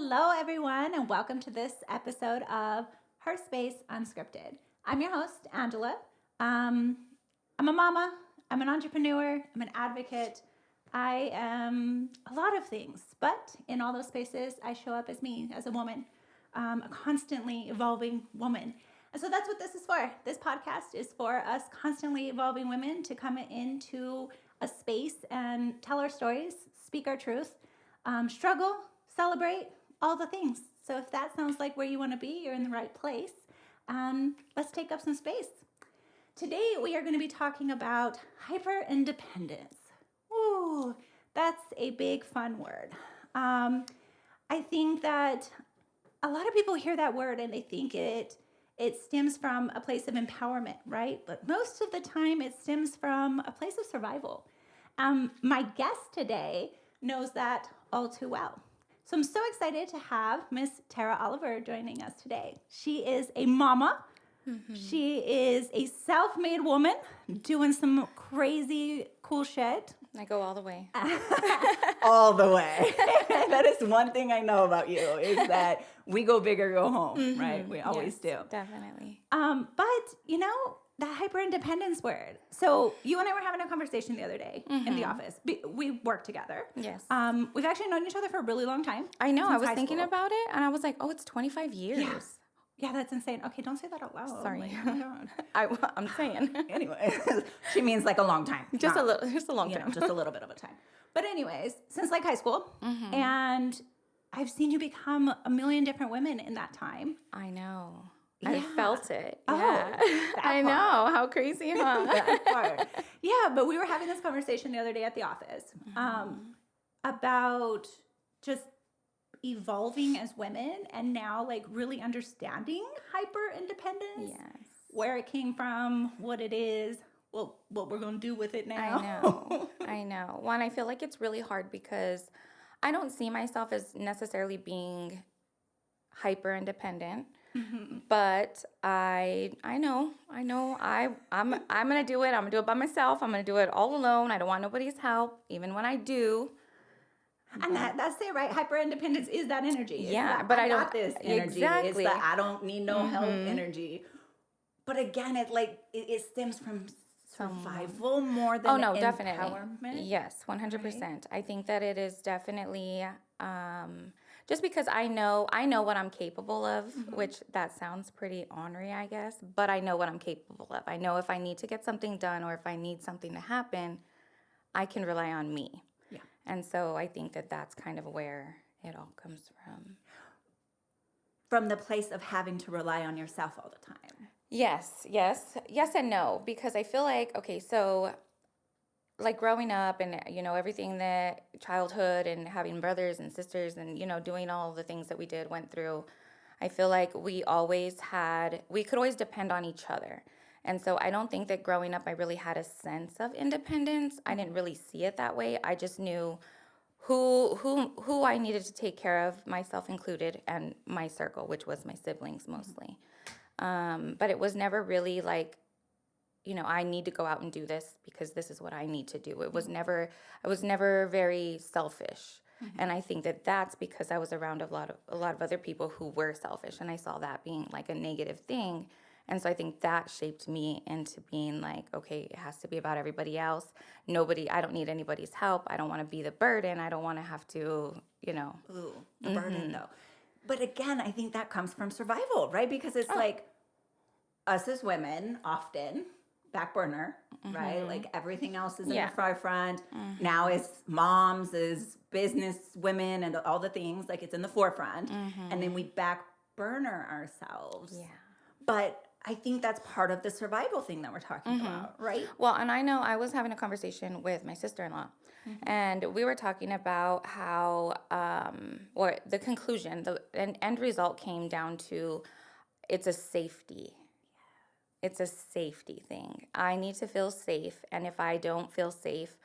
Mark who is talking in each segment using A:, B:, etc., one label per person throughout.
A: Hello, everyone, and welcome to this episode of HER Space Unscripted. I'm your host, Angela. I'm a mama, I'm an entrepreneur, I'm an advocate. I am a lot of things, but in all those spaces, I show up as me, as a woman, a constantly evolving woman. And so that's what this is for. This podcast is for us constantly evolving women to come into a space and tell our stories, speak our truth, struggle, celebrate, all the things. So if that sounds like where you want to be, you're in the right place. Let's take up some space. Today, we are going to be talking about hyper-independence. Ooh, that's a big, fun word. I think that a lot of people hear that word and they think it stems from a place of empowerment, right? But most of the time, it stems from a place of survival. My guest today knows that all too well. So I'm so excited to have Miss Tara Oliver joining us today. She is a mama. Mm-hmm. She is a self-made woman doing some crazy cool shit.
B: I go all the way.
C: All the way. That is one thing I know about you, is that we go big or go home, mm-hmm. right? We always do.
B: Definitely.
A: But, you know, that hyper-independence word. So you and I were having a conversation the other day in the office. We work together.
B: Yes.
A: We've actually known each other for a really long time.
B: I know. I was thinking about it, and I was like, oh, it's 25 years.
A: Yeah, that's insane. Okay, don't say that out loud.
B: Sorry.
A: Like, oh my God.
B: I'm saying.
C: Anyway, she means like a long time.
B: Just a long time.
A: Just a little bit of a time. But anyways, since like high school, and I've seen you become a million different women in that time.
B: I know. Yeah. I felt it.
A: Oh,
B: yeah. I know. How crazy, huh?
A: That part. Yeah, but we were having this conversation the other day at the office about just evolving as women and now like really understanding hyper independence.
B: Yes.
A: Where it came from, what it is, well, what we're going to do with it
B: now. I know. One, I feel like it's really hard because I don't see myself as necessarily being hyper independent. Mm-hmm. But I know I'm gonna do it. I'm gonna do it by myself. I'm gonna do it all alone. I don't want nobody's help, even when I do.
A: And that's it, right? Hyper independence is that energy.
B: Yeah, but I don't
C: got this energy.
B: Exactly.
C: It's the I don't need no help energy. But again, it stems from survival more than empowerment.
B: Definitely. Yes, 100%. Right? I think that it is definitely just because I know what I'm capable of, which that sounds pretty ornery, I guess, but I know what I'm capable of. I know if I need to get something done or if I need something to happen, I can rely on me.
A: Yeah.
B: And so I think that that's kind of where it all comes from.
C: From the place of having to rely on yourself all the time.
B: Yes and no, because I feel like, okay, so like growing up and, you know, everything that childhood and having brothers and sisters and, you know, doing all the things that we went through, I feel like we could always depend on each other. And so I don't think that growing up I really had a sense of independence. I didn't really see it that way. I just knew who I needed to take care of, myself included, and my circle, which was my siblings mostly. But it was never really like, you know, I need to go out and do this because this is what I need to do. I was never very selfish. Mm-hmm. And I think that that's because I was around a lot of other people who were selfish, and I saw that being like a negative thing. And so I think that shaped me into being like, okay, it has to be about everybody else. I don't need anybody's help. I don't want to be the burden. I don't want to have to, you know.
C: Ooh, the burden though. But again, I think that comes from survival, right? Because it's like us as women often back burner, right? Like everything else is in the forefront. Mm-hmm. Now it's moms, is business women, and all the things, like it's in the forefront. Mm-hmm. And then we back burner ourselves.
B: Yeah.
C: But I think that's part of the survival thing that we're talking about, right?
B: Well, and I know I was having a conversation with my sister-in-law, and we were talking about how, or the conclusion, the end result came down to it's a safety. It's a safety thing. I need to feel safe, and if I don't feel safe,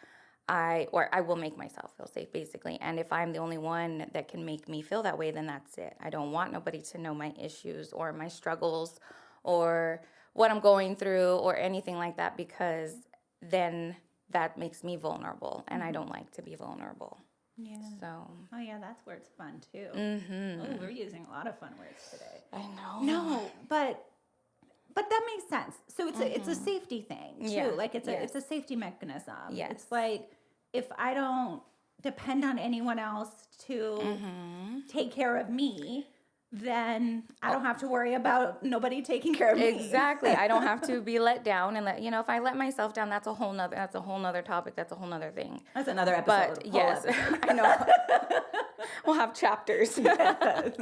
B: I will make myself feel safe, basically. And if I'm the only one that can make me feel that way, then that's it. I don't want nobody to know my issues or my struggles or what I'm going through or anything like that, because then that makes me vulnerable, and I don't like to be vulnerable.
A: Yeah.
B: So.
A: Oh yeah, that's where it's fun too.
B: Mm-hmm.
A: Oh, we're using a lot of fun words today.
B: I know.
A: No, but that makes sense. So it's a safety thing too.
B: Yeah.
A: Like it's
B: Yes.
A: a safety mechanism.
B: Yes.
A: It's like if I don't depend on anyone else to take care of me, then I don't have to worry about nobody taking care of me.
B: Exactly. I don't have to be let down, and if I let myself down, that's a whole nother topic. That's a whole nother thing.
A: That's another episode.
B: But yes,
A: episode.
B: I know. We'll have chapters.
A: Yes.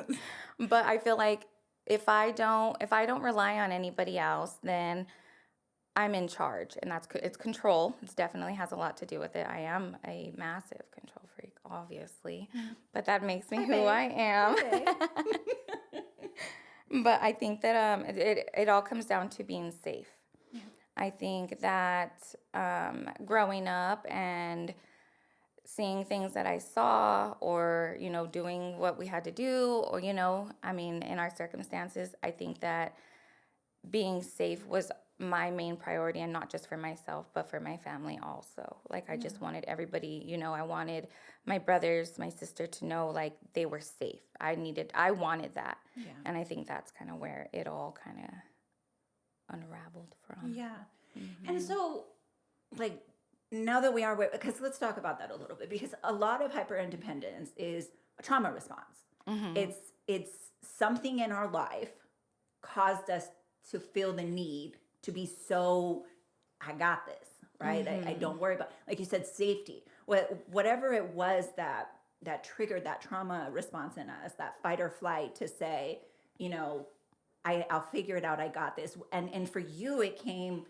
B: But I feel like if I don't rely on anybody else, then I'm in charge, and it's control. It definitely has a lot to do with it. I am a massive control freak, obviously, but that makes me who I am. But I think that it all comes down to being safe.
A: Yeah.
B: I think that growing up and seeing things that I saw, or doing what we had to do, or in our circumstances, I think that being safe was my main priority, and not just for myself, but for my family also. Like, I just wanted everybody, I wanted my brothers, my sister to know, like, they were safe. I wanted that.
A: Yeah.
B: And I think that's kind of where it all kind of unraveled from.
A: Yeah. And so, like, now that we are, because let's talk about that a little bit, because a lot of hyperindependence is a trauma response. It's something in our life caused us to feel the need to be so, I got this, right? I don't worry about, like you said, safety. Whatever it was that triggered that trauma response in us, that fight or flight, to say, I'll figure it out, I got this. And for you, it came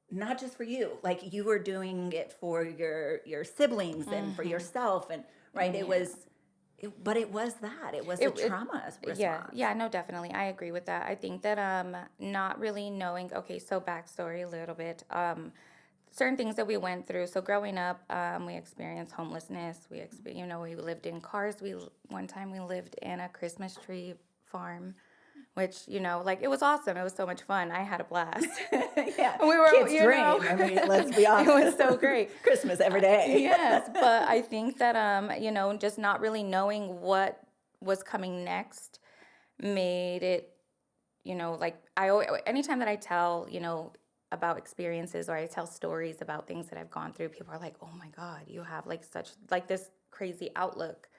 A: not just for you, like you were doing it for your siblings and for yourself, and right, it was a trauma response.
B: Yeah, no, definitely, I agree with that. I think that not really knowing. Okay, so backstory a little bit. Certain things that we went through. So growing up, we experienced homelessness. We lived in cars. One time we lived in a Christmas tree farm, which, it was awesome. It was so much fun. I had a blast.
C: Yeah.
B: We were,
C: Kids dream. I mean, let's be honest.
B: It was so great.
C: Christmas every day.
B: Yes, but I think that, just not really knowing what was coming next made it, anytime that I tell, about experiences, or I tell stories about things that I've gone through, people are like, oh my God, you have this crazy outlook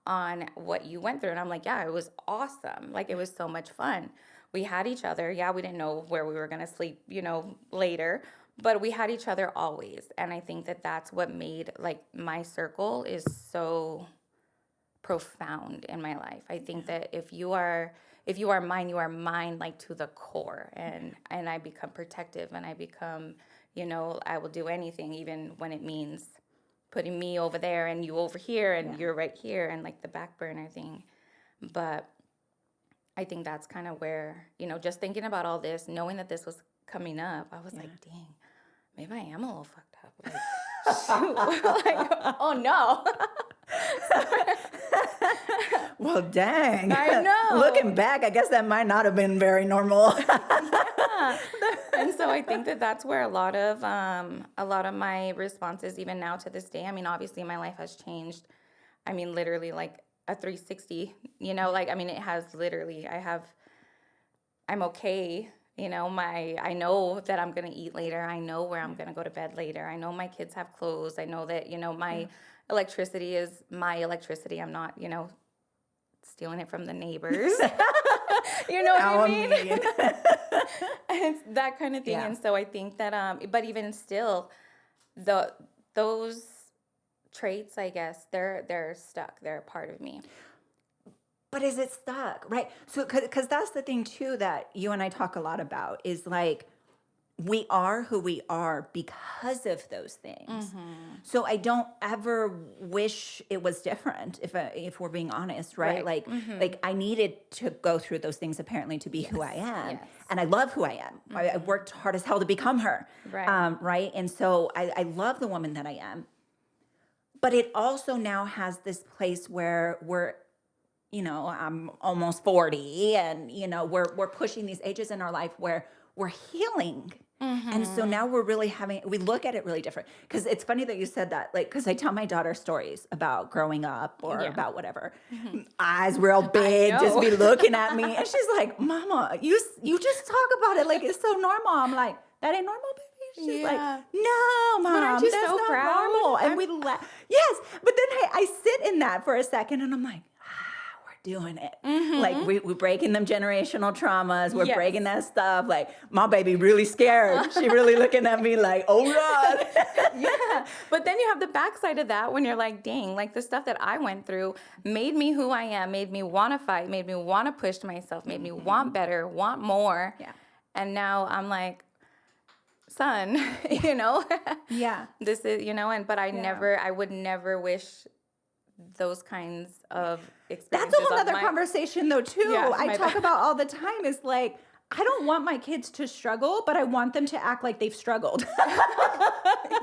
B: on what you went through. And I'm like, yeah, it was awesome. Like, it was so much fun. We had each other. Yeah, we didn't know where we were going to sleep, later, but we had each other always. And I think that that's what made, my circle is so profound in my life. I think that if you are mine, you are mine, to the core. And I become protective, and I become, I will do anything, even when it means putting me over there and you over here and you're right here, and the back burner thing. But I think that's kind of where, just thinking about all this, knowing that this was coming up, I was like, dang, maybe I am a little fucked up. Shoot. Oh no.
C: Well, dang.
B: I know.
C: Looking back, I guess that might not have been very normal.
B: Yeah. And so I think that that's where a lot of my responses, even now to this day, I mean, obviously my life has changed. I mean, literally a 360, it has literally, I'm okay. I know that I'm going to eat later. I know where I'm going to go to bed later. I know my kids have clothes. I know that, my electricity is my electricity. I'm not, stealing it from the neighbors. You know what I mean? It's that kind of thing.
C: Yeah.
B: And so I think that, but even still, those traits, I guess, they're stuck. They're a part of me.
C: But is it stuck, right? So, because that's the thing too that you and I talk a lot about, is we are who we are because of those things. So I don't ever wish it was different, if we're being honest, right? Like I needed to go through those things apparently to be who I am.
B: Yes.
C: And I love who I am. I worked hard as hell to become her.
B: Right.
C: Right. And so I love the woman that I am. But it also now has this place where I'm almost 40, and we're pushing these ages in our life where we're healing. And so now we look at it really different. Because it's funny that you said that, like, because I tell my daughter stories about growing up or about whatever. Eyes real big, just be looking at me. And she's like, Mama, you just talk about it like it's so normal. I'm like, that ain't normal, baby? She's like, no, Mom,
B: aren't you
C: that's
B: so
C: not
B: proud?
C: normal. And we laugh. Yes. But then, hey, I sit in that for a second and I'm like, we're doing it. Like we're breaking them generational traumas. We're breaking that stuff. Like my baby really scared. She really looking at me like, oh God.
B: Yeah. But then you have the backside of that when you're like, dang, like the stuff that I went through made me who I am, made me want to fight, made me want to push myself, made me want better, want more.
C: Yeah.
B: And now I'm like, son, you know, this is, you know, but I would never wish those kinds of experiences.
A: That's a whole other conversation though too.
B: Yeah,
A: I talk about all the time is like, I don't want my kids to struggle, but I want them to act like they've struggled.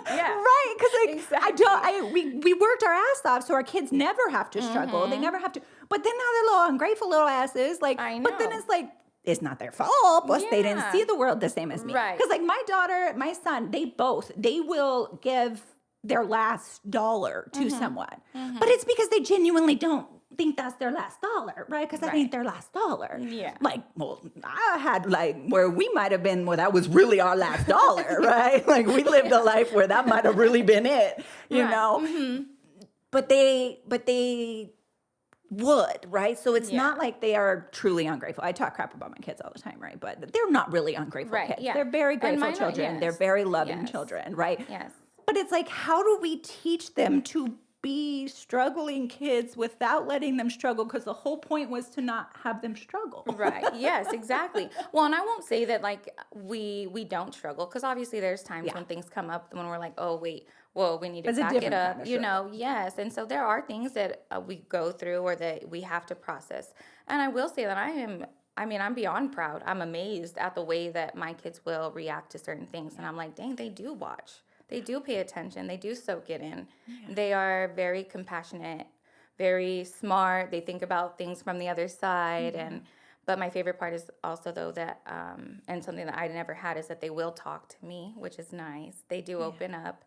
A: Right. Cause like we worked our ass off so our kids never have to struggle. They never have to, but then now they're little ungrateful little asses. Like, but then it's like, it's not their fault. Plus, they didn't see the world the same as me.
B: Right.
A: Because like my daughter, my son, they will give their last dollar to someone. But it's because they genuinely don't think that's their last dollar, right? Because that ain't their last dollar.
B: Yeah.
A: Like, well, I had like where we might have been where that was really our last dollar, right? Like we lived a life where that might have really been it, you know? But they would, right? So it's not like they are truly ungrateful. I talk crap about my kids all the time, right? But they're not really ungrateful kids.
B: Yeah.
A: They're very grateful children. They're very loving children, right?
B: Yes.
A: But it's like, how do we teach them to be struggling kids without letting them struggle? Because the whole point was to not have them struggle.
B: Right. Yes, exactly. Well, and I won't say that like we don't struggle, because obviously there's times when things come up when we're like, oh wait, well, we need to back it up, you know. Yes. And so there are things that we go through or that we have to process. And I will say that I'm beyond proud. I'm amazed at the way that my kids will react to certain things. And I'm like, dang, they do watch. They do pay attention. They do soak it in. Yeah. They are very compassionate, very smart. They think about things from the other side. But my favorite part is also, though, that, and something that I never had, is that they will talk to me, which is nice. They do open up.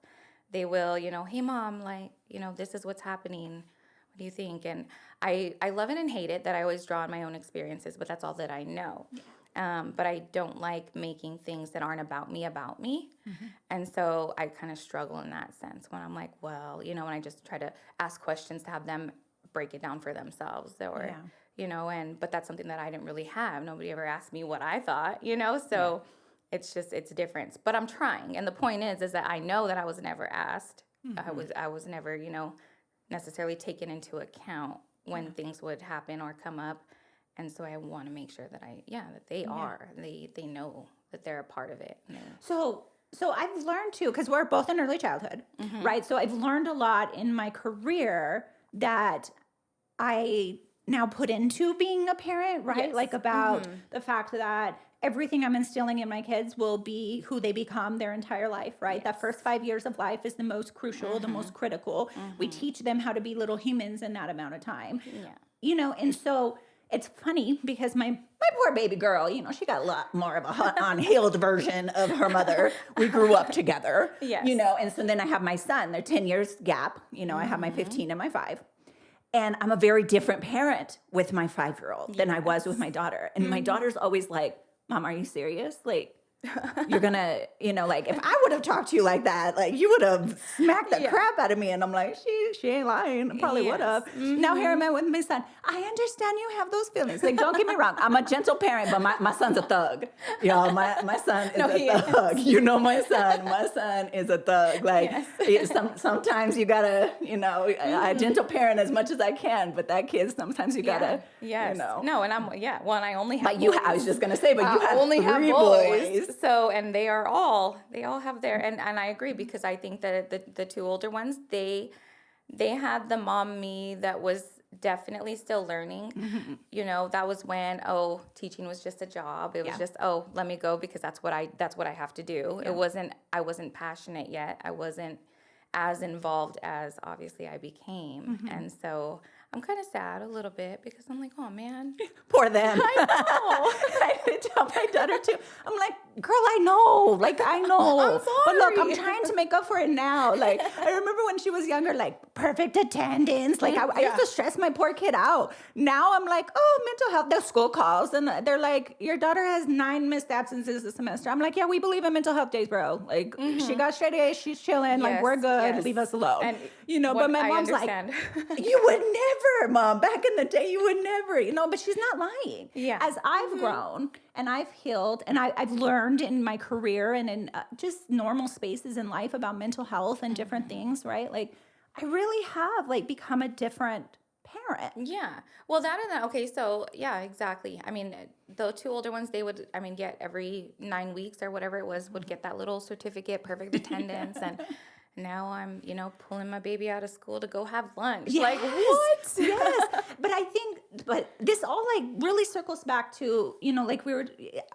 B: They will, you know, hey, Mom, like, you know, this is what's happening. What do you think? And I love it and hate it that I always draw on my own experiences, but that's all that I know. Yeah. But I don't like making things that aren't about me. And so I kind of struggle in that sense when I'm like, well, you know, when I just try to ask questions to have them break it down for themselves or, you know, but that's something that I didn't really have. Nobody ever asked me what I thought, you know, so it's different. But I'm trying. And the point is that I know that I was never asked. I was never, you know, necessarily taken into account when things would happen or come up. And so I want to make sure that that they are, they know that they're a part of it.
A: So I've learned too, because we're both in early childhood, right? So I've learned a lot in my career that I now put into being a parent, right? Yes. Like about the fact that everything I'm instilling in my kids will be who they become their entire life, right? Yes. That first 5 years of life is the most crucial, the most critical. We teach them how to be little humans in that amount of time. Yeah. You know, and so it's funny because my poor baby girl, you know, she got a lot more of a unhealed version of her mother. We grew up together, you know, and so then I have my son. They're 10 years gap. You know, I have my 15 and my 5. And I'm a very different parent with my 5-year-old than I was with my daughter. And my daughter's always like, Mom, are you serious? Like, you're gonna, you know, like if I would have talked to you like that, like you would have smacked the crap out of me. And I'm like, she ain't lying. I probably would have. Now here I'm at with my son. I understand you have those feelings. Like, don't get me wrong. I'm a gentle parent, but my son's a thug. Y'all, my son is a thug. You know my son. My son is a thug. Like sometimes you gotta, you know, I gentle parent as much as I can, but that kid sometimes you gotta, you know.
B: No, and well, and I only have
C: boys. I was just gonna say, but you have
B: only
C: 3
B: have
C: boys.
B: So, and they all have their, and I agree, because I think that the 2 older ones, they had the mom me that was definitely still learning. You know, that was when, teaching was just a job. It was just, let me go because that's what I have to do. I wasn't passionate yet. I wasn't as involved as obviously I became. And so I'm kind of sad a little bit because I'm like, oh man.
C: Poor them.
B: I know.
C: I did tell my daughter too. I'm like, girl, I know. Like, I know.
B: I'm
C: But look, I'm
B: sorry.
C: trying to make up for it now. Like, I remember when she was younger, like, perfect attendance. Like, I used to stress my poor kid out. Now I'm like, oh, mental health. The school calls and they're like, your daughter has 9 missed absences this semester. I'm like, yeah, we believe in mental health days, bro. Like, she got straight A's. She's chilling. Like, we're good.
B: Yes.
C: Leave us alone.
B: And
C: but my
B: I
C: mom's
B: understand.
C: like, you would never, Mom. Back in the day, you would never, but she's not lying.
B: Yeah.
C: As I've grown and I've healed and I've learned in my career and in just normal spaces in life about mental health and different things, right? Like, I really have like become a different parent.
B: Yeah. Well, that and that. Okay. So yeah, exactly. I mean, the 2 older ones, they would, get every 9 weeks or whatever it was, would get that little certificate, perfect attendance. And now I'm, pulling my baby out of school to go have lunch.
C: Yes.
B: Like, what?
C: Yes. But this all like really circles back to, like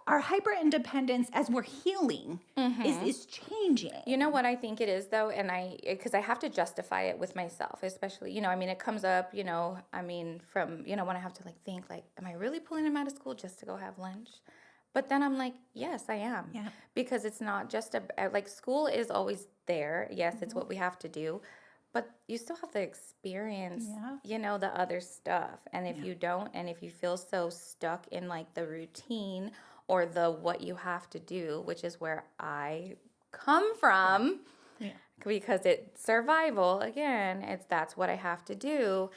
C: our hyper independence as we're healing is changing.
B: You know what I think it is though, and because I have to justify it with myself, especially, it comes up, from, when I have to think, am I really pulling him out of school just to go have lunch? But then I'm like, yes, I am.
C: Yeah.
B: Because it's not just school is always there. Yes, it's what we have to do. But you still have to experience, the other stuff. And if you don't, and if you feel so stuck in the routine or the what you have to do, which is where I come from, because it's survival, again, that's what I have to do.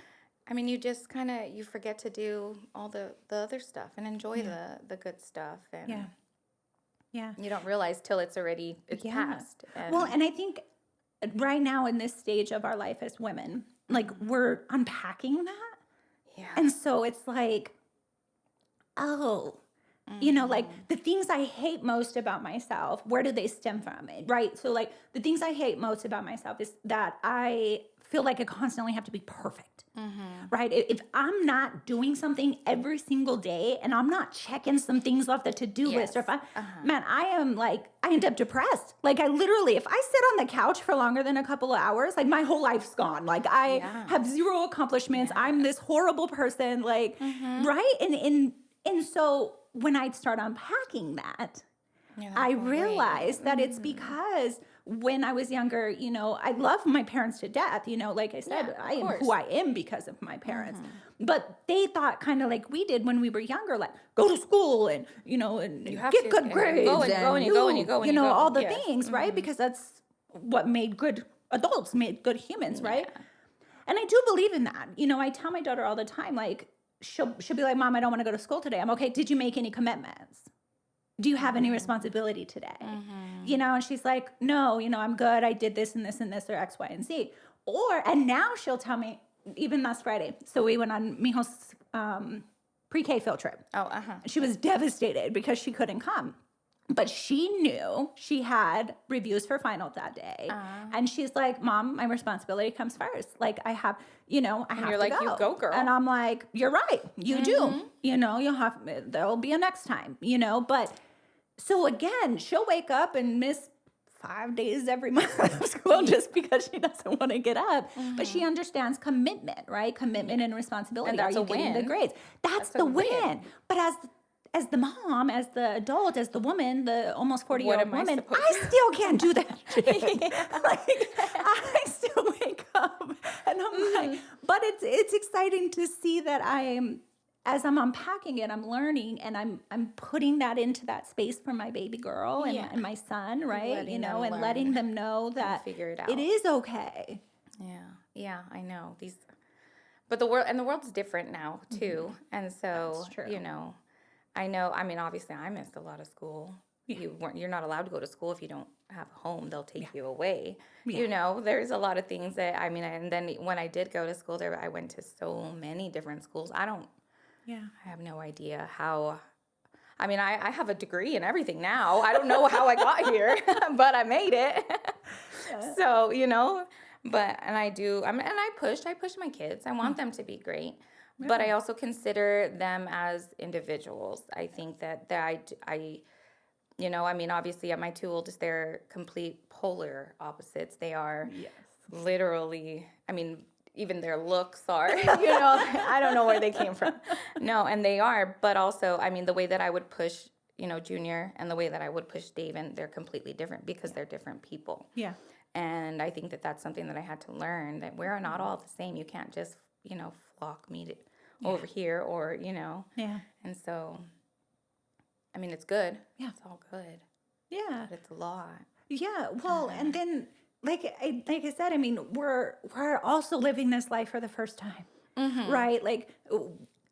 B: I mean, you just you forget to do all the other stuff and enjoy the good stuff. And you don't realize till it's past.
C: And I think right now in this stage of our life as women, we're unpacking that.
B: Yeah.
C: And so it's like, the things I hate most about myself, where do they stem from? Right? So the things I hate most about myself is that I feel like I constantly have to be perfect. Right? If I'm not doing something every single day and I'm not checking some things off the to-do list, or if I end up depressed. I literally, if I sit on the couch for longer than a couple of hours, my whole life's gone. I have 0 accomplishments. I'm this horrible person, right? And so when I start unpacking that, I realized that it's because when I was younger, I love my parents to death. Like I said, I am who I am because of my parents. But they thought kind of like we did when we were younger, go to school and, and
B: You have
C: get
B: to,
C: good
B: and
C: grades.
B: go and you go and you go and you go.
C: all the
B: Yes.
C: things, right? Because that's what made good adults, made good humans, right? And I do believe in that. I tell my daughter all the time, she'll be like, Mom, I don't want to go to school today. I'm okay. Did you make any commitments? Do you have any responsibility today? And she's like, no, I'm good. I did this and this and this or X, Y, and Z. And now she'll tell me, even last Friday. So we went on Mijo's pre-K field trip. She was devastated because she couldn't come. But she knew she had reviews for finals that day. And she's like, Mom, my responsibility comes first. I have, I have
B: you're
C: to
B: like,
C: go.
B: you go, girl.
C: And I'm like, you're right. You do. You'll have, there'll be a next time, But so again, she'll wake up and miss 5 days every month of school just because she doesn't want to get up. But she understands commitment, right? Commitment and responsibility.
B: And that's
C: Are you
B: a
C: getting the
B: win.
C: grades? That's the win. But as the mom, as the adult, as the woman, the almost 40-year-old woman, I still can't do that shit. I still wake up and I'm like, but it's exciting to see that as I'm unpacking it, I'm learning and I'm putting that into that space for my baby girl and my son, right? Letting them know that
B: figure it out.
C: it is okay.
B: Yeah, I know. But the world's different now too. And so,
C: That's true.
B: I know, obviously I missed a lot of school. You're not allowed to go to school if you don't have a home. They'll take you away. There's a lot of things that, and then when I did go to school there, I went to so many different schools. I have no idea how, I have a degree in everything now. I don't know how I got here, but I made it. So, and I push my kids. I want them to be great. Yeah. But I also consider them as individuals. I think that I obviously my 2 oldest, they're complete polar opposites. They are literally, even their looks are, I don't know where they came from. No, and they are, but also, I mean, the way that I would push, Junior and the way that I would push David, they're completely different because they're different people.
A: Yeah.
B: And I think that that's something that I had to learn, that we're not all the same. You can't just, flock me over here or,
A: Yeah.
B: And so, I mean, it's good.
A: Yeah.
B: It's all good.
A: Yeah.
B: But it's a lot.
A: Yeah. Well, and then like I said, I mean, we're also living this life for the first time, right? Like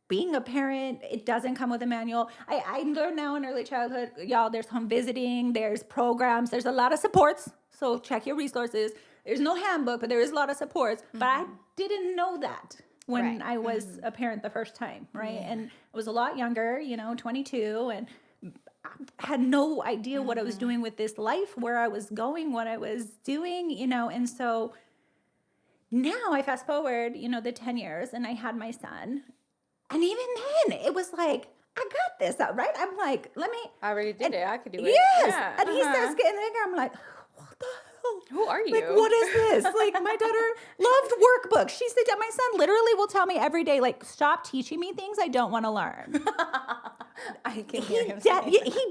A: being a parent, it doesn't come with a manual. I learned now in early childhood, y'all, there's home visiting, there's programs, there's a lot of supports. So check your resources. There's no handbook, but there is a lot of supports. But I didn't know that when I was a parent the first time, right? Yeah. And I was a lot younger, 22, and I had no idea what I was doing with this life, where I was going, what I was doing, and so now I fast forward, the 10 years, and I had my son. And even then, it was like, I got this, right? I'm like,
B: I already did it. I could do it.
A: Yes.
B: Yeah.
A: And he starts getting bigger. I'm like, what the hell?
B: Who are you?
A: Like, what is this? Like, my daughter loved workbooks. She said that my son literally will tell me every day, like, stop teaching me things I don't want to learn.
B: I can hear him.
A: He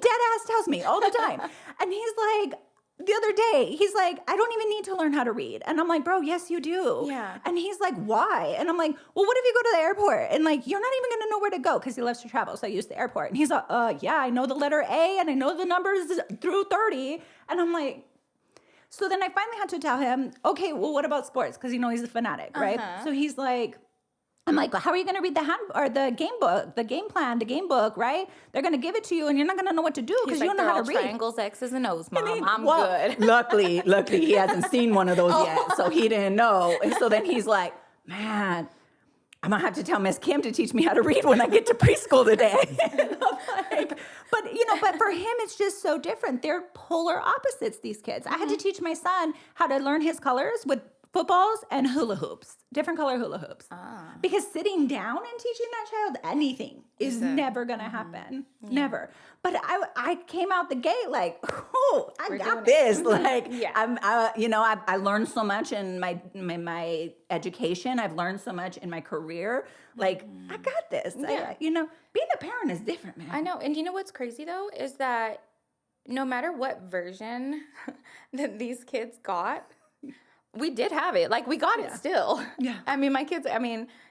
A: dead ass tells me all the time. And he's like, the other day, he's like, I don't even need to learn how to read. And I'm like, bro, yes, you do.
B: Yeah.
A: And he's like, why? And I'm like, well, what if you go to the airport? And like, you're not even going to know where to go because he loves to travel. So I use the airport. And he's like, yeah, I know the letter A and I know the numbers through 30. And I'm like, so then I finally had to tell him, okay, well, what about sports? Because he's a fanatic, right? So he's like, I'm like, well, how are you going to read the game book, the game plan, the game book, right? They're going to give it to you and you're not going to know what to do because you don't know how to read.
B: Triangles, X's, and O's, Mom. I'm good.
C: Luckily, he hasn't seen one of those yet, so he didn't know. And so then he's like, man, I'm going to have to tell Miss Kim to teach me how to read when I get to preschool today. And I'm like, but for him, it's just so different. They're polar opposites, these kids. I had to teach my son how to learn his colors with footballs and hula hoops, different color hula hoops. Because sitting down and teaching that child anything is never going to happen. Never. But I came out the gate like, oh, I got this. Like, I learned so much in my education. I've learned so much in my career. Like, I got this.
B: Yeah.
C: Being a parent is different, man.
B: I know. And you know what's crazy, though, is that no matter what version that these kids got, we did have it. Like, we got it still.
A: Yeah.
B: I mean, my kids, I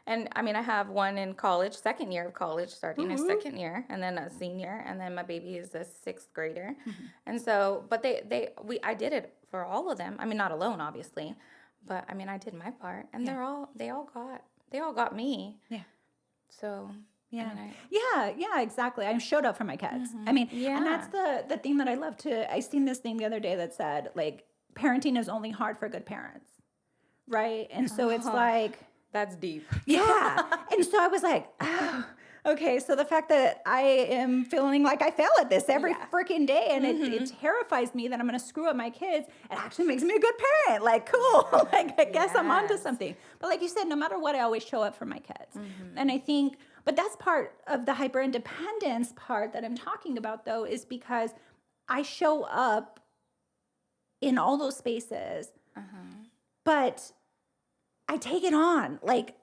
B: have one in college, second year of college, starting his second year, and then a senior, and then my baby is a sixth grader. And so, but I did it for all of them. I mean, not alone, obviously, but I mean, I did my part, and they all got me. Yeah. So.
A: Yeah. Yeah, exactly. I showed up for my kids. I mean, and that's the thing that I love I seen this thing the other day that said, like, parenting is only hard for good parents, right? And so it's like...
B: That's deep.
A: Yeah. And so I was like, oh, okay, so the fact that I am feeling like I fail at this every freaking day, and it terrifies me that I'm going to screw up my kids, it actually makes me a good parent. Like, cool. Like, I guess I'm onto something. But like you said, no matter what, I always show up for my kids. And I think... But that's part of the hyper-independence part that I'm talking about, though, is because I show up in all those spaces, but I take it on, like,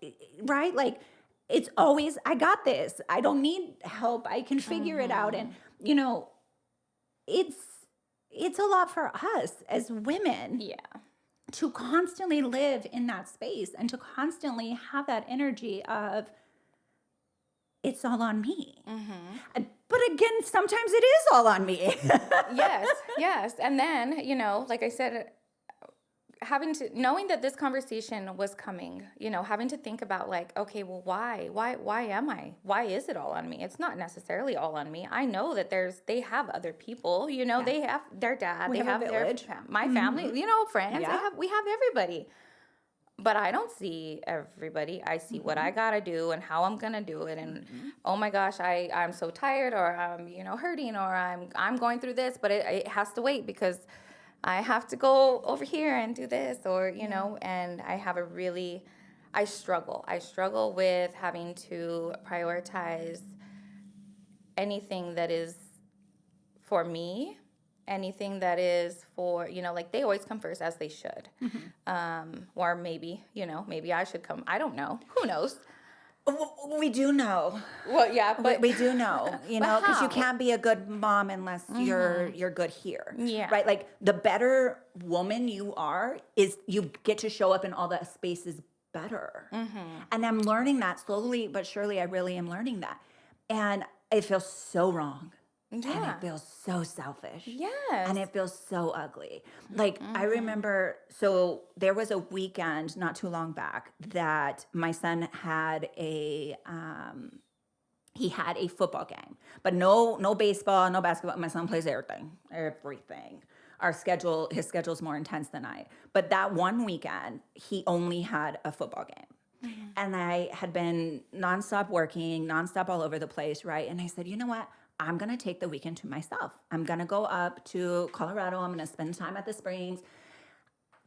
A: right? Like, it's always, I got this. I don't need help. I can figure it out. And, it's a lot for us as women to constantly live in that space and to constantly have that energy of, it's all on me. But again, sometimes it is all on me.
B: Yes. And then, like I said, knowing that this conversation was coming, having to think about like, okay, well, why why is it all on me? It's not necessarily all on me. I know that they have other people, they have their dad, they have their my family, friends, we have everybody. But I don't see everybody. I see what I gotta do and how I'm gonna do it. And oh my gosh, I'm so tired, or I'm hurting, or I'm going through this. But it has to wait because I have to go over here and do this, or And I struggle. I struggle with having to prioritize anything that is for me anything that is for, like they always come first, as they should. Or maybe, maybe I should come. I don't know. Who knows?
C: We do know.
B: Well, yeah, but
C: we do know, because you
B: how?
C: can't be a good mom unless you're good here.
B: Yeah.
C: Right? Like the better woman you are is you get to show up in all the spaces better. And I'm learning that slowly but surely. I really am learning that. And it feels so wrong. And
B: Yeah.
C: it feels so selfish.
B: Yes.
C: And it feels so ugly. Like I remember, so there was a weekend not too long back that my son had he had a football game, but no baseball, no basketball. My son plays everything. His schedule's more intense than I. But that one weekend, he only had a football game. And I had been nonstop working, nonstop all over the place, right? And I said, you know what? I'm going to take the weekend to myself. I'm going to go up to Colorado. I'm going to spend time at the Springs.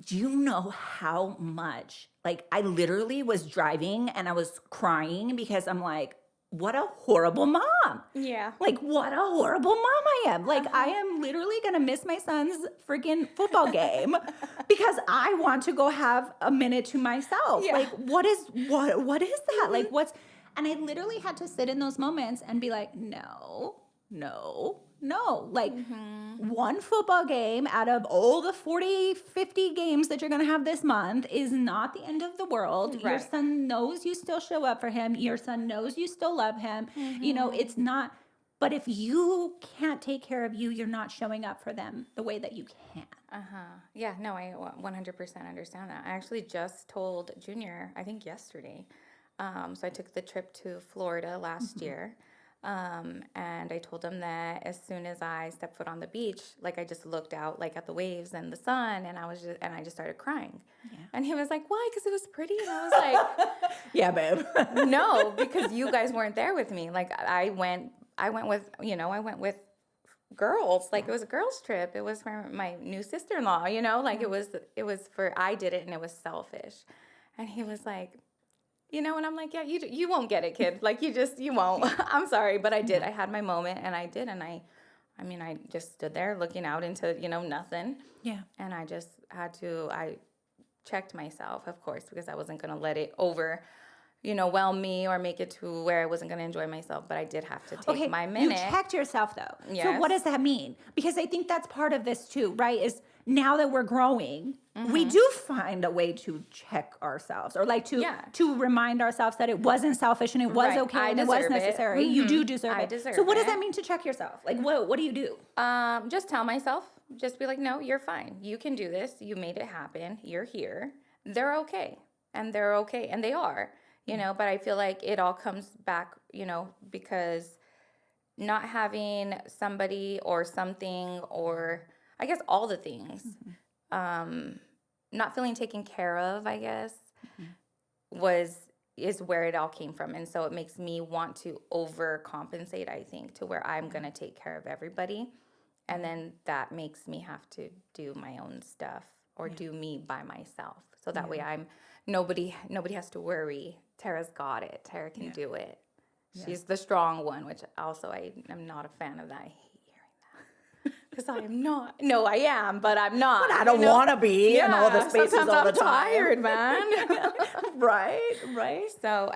C: Do you know how much, like, I literally was driving and I was crying because I'm like, what a horrible mom.
B: Yeah.
C: Like, what a horrible mom I am. Like, I am literally going to miss my son's freaking football game because I want to go have a minute to myself.
B: Yeah.
C: Like, what is that? Like, and I literally had to sit in those moments and be like, no. Like, one football game out of all the 40, 50 games that you're going to have this month is not the end of the world.
B: Right.
C: Your son knows you still show up for him. Your son knows you still love him. It's not, but if you can't take care of you, you're not showing up for them the way that you can.
B: Yeah, no, I 100% understand that. I actually just told Junior, I think yesterday. So I took the trip to Florida last year. And I told him that as soon as I stepped foot on the beach, like I just looked out like at the waves and the sun, and I just started crying. Yeah. And he was like, "Why? Because it was pretty." And I was like,
C: "Yeah, babe."
B: No, because you guys weren't there with me. Like I went with girls. Like it was a girls' trip. It was for my new sister-in-law. Like it was for I did it, and it was selfish. And he was like, and I'm like, yeah, you won't get it, kid. Like you won't. I'm sorry, but I did. I had my moment, and I did, and I just stood there looking out into nothing.
C: Yeah.
B: And I just I checked myself, of course, because I wasn't gonna let it overwhelm me or make it to where I wasn't gonna enjoy myself. But I did have to take my minute.
C: You checked yourself though.
B: Yes.
C: So what does that mean? Because I think that's part of this too, right? Is now that we're growing, we do find a way to check ourselves, or like to remind ourselves that it wasn't selfish and it was okay and it was necessary. You do deserve it. So what does that mean to check yourself? Like what do you do?
B: Just tell myself, just be like, no, you're fine. You can do this. You made it happen. You're here. They're okay. And they're okay. And they are, but I feel like it all comes back, because not having somebody or something, or I guess all the things, not feeling taken care of, I guess, is where it all came from. And so it makes me want to overcompensate, I think, to where I'm going to take care of everybody. And then that makes me have to do my own stuff or do me by myself. So that way nobody has to worry. Tara's got it. Tara can do it. She's the strong one, which also I am not a fan of that. I hate hearing that. Because I am not. No, I am, but I'm not.
C: But I don't want to be in all the spaces
B: sometimes
C: all the
B: I'm
C: time.
B: tired, man.
C: Right.
B: So,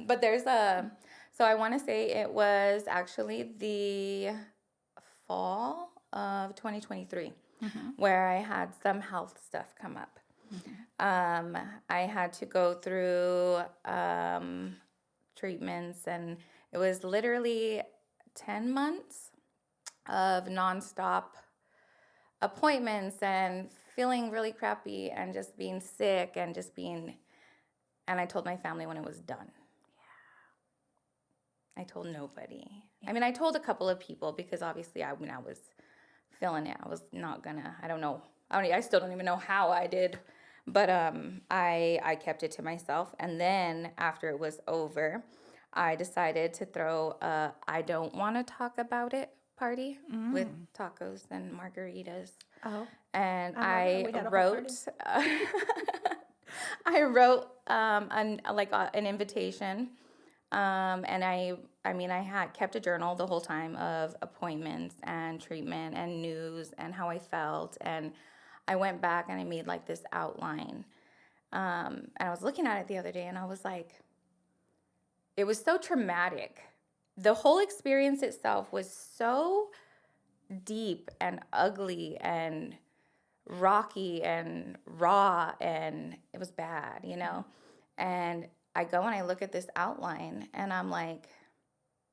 B: but there's so I want to say it was actually the fall of 2023 where I had some health stuff come up. I had to go through treatments, and it was literally 10 months of nonstop appointments and feeling really crappy and just being sick and and I told my family when it was done. I told nobody. I mean, I told a couple of people because obviously when I was feeling it, I was not gonna, I still don't even know how I did, but I kept it to myself. And then after it was over, I decided to throw a I don't want to talk about it party with tacos and margaritas. Oh. And I wrote I wrote an invitation And I mean, I had kept a journal the whole time of appointments and treatment and news and how I felt. And I went back and I made like this outline. And I was looking at it the other day and I was like, it was so traumatic. The whole experience itself was so deep and ugly and rocky and raw, and it was bad, you know? And I go and I look at this outline and I'm like,